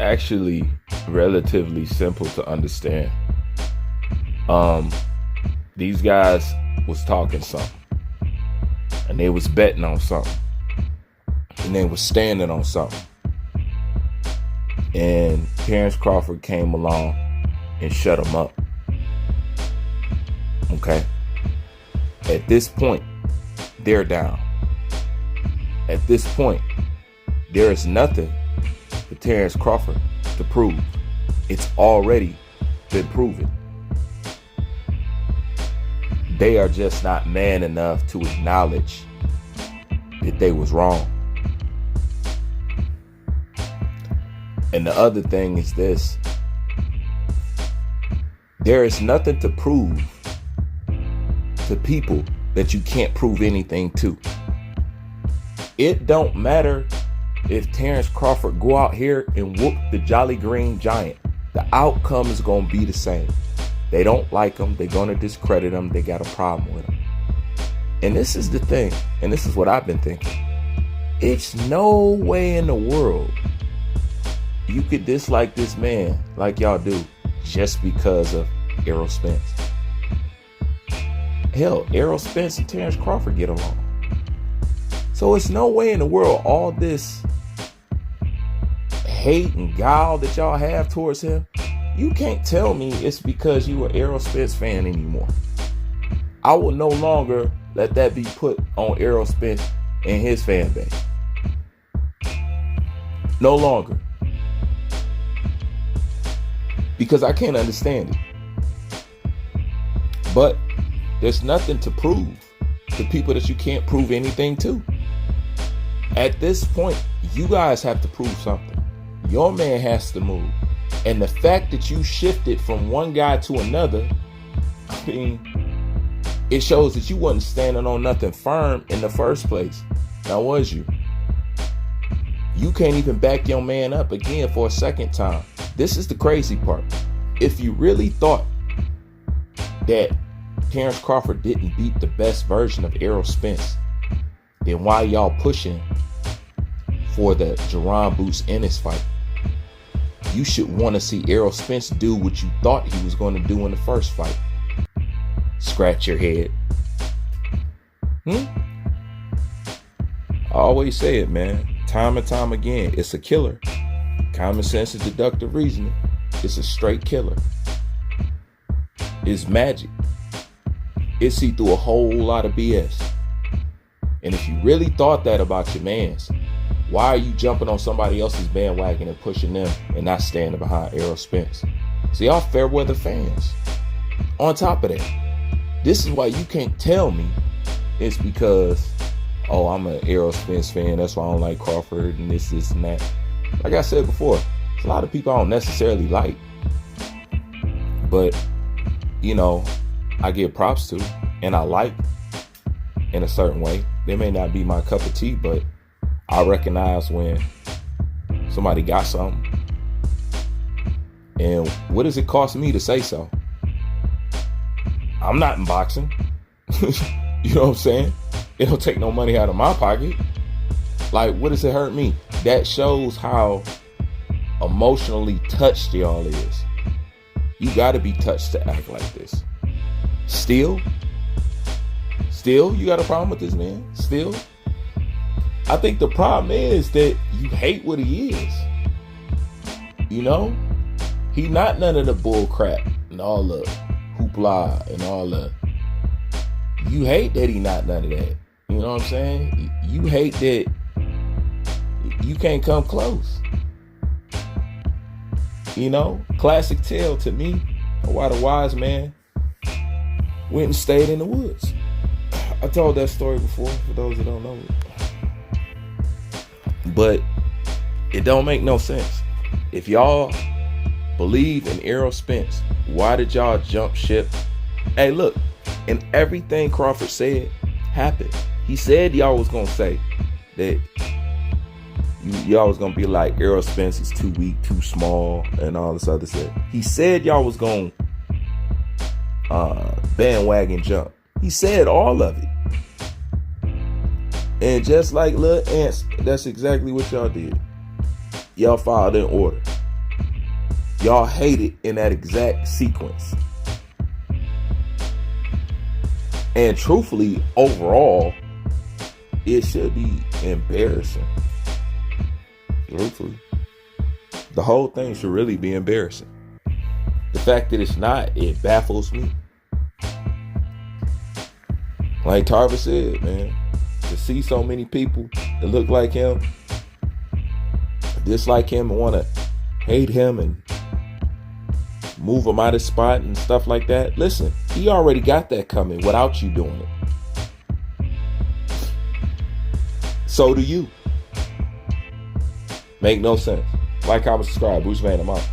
actually relatively simple to understand. These guys was talking something, and they was betting on something, and they was standing on something. And Terence Crawford came along and shut them up. Okay. At this point, they're down. At this point, there is nothing for Terence Crawford to prove. It's already been proven. They are just not man enough to acknowledge that they was wrong. And the other thing is this: there is nothing to prove to people that you can't prove anything to. It don't matter if Terence Crawford go out here and whoop the Jolly Green Giant. The outcome is going to be the same. They don't like him. They're going to discredit him. They got a problem with him. And this is the thing, and this is what I've been thinking. It's no way in the world you could dislike this man like y'all do just because of Errol Spence. Hell, Errol Spence and Terence Crawford get along. So it's no way in the world all this hate and guile that y'all have towards him, you can't tell me it's because you an Errol Spence fan anymore. I will no longer let that be put on Errol Spence and his fan base. No longer. Because I can't understand it. But there's nothing to prove to people that you can't prove anything to. At this point, you guys have to prove something. Your man has to move. And the fact that you shifted from one guy to another, I mean, it shows that you wasn't standing on nothing firm in the first place. Now, was you? You can't even back your man up again for a second time. This is the crazy part. If you really thought that Terence Crawford didn't beat the best version of Errol Spence, then why y'all pushing for the Jerron Boots Ennis fight? You should want to see Errol Spence do what you thought he was going to do in the first fight. Scratch your head. I always say it, man. Time and time again, it's a killer. Common sense and deductive reasoning. It's a straight killer. It's magic. It see through a whole lot of BS. And if you really thought that about your mans, why are you jumping on somebody else's bandwagon and pushing them and not standing behind Errol Spence? See, y'all fair weather fans. On top of that, this is why you can't tell me it's because, oh, I'm an Errol Spence fan, that's why I don't like Crawford and this and that. Like I said before, there's a lot of people I don't necessarily like. But, you know, I give props to and I like in a certain way. They may not be my cup of tea, but I recognize when somebody got something. And what does it cost me to say so? I'm not in boxing. You know what I'm saying? It don't take no money out of my pocket. Like, what does it hurt me? That shows how emotionally touched y'all is. You gotta be touched to act like this. Still, you got a problem with this man? Still? I think the problem is that you hate what he is. You know? He not none of the bull crap and all the hoopla and all the... You hate that he not none of that. You know what I'm saying? You hate that you can't come close. You know? Classic tale to me of why the wise man went and stayed in the woods. I told that story before for those that don't know it. But it don't make no sense. If y'all believe in Errol Spence, why did y'all jump ship? Hey, look, and everything Crawford said happened. He said y'all was gonna say that y'all was gonna be like, Errol Spence is too weak, too small, and all this other stuff. He said y'all was gonna bandwagon jump. He said all of it. And just like little ants, that's exactly what y'all did. Y'all followed in order. Y'all hate it in that exact sequence. And truthfully, overall, it should be embarrassing. Truthfully. The whole thing should really be embarrassing. The fact that it's not, it baffles me. Like Tarver said, man, to see so many people that look like him, dislike him, and want to hate him and move him out of spot and stuff like that. Listen, he already got that coming without you doing it. So do you. Make no sense. Like, comment, subscribe. Bruce Van, I'm out.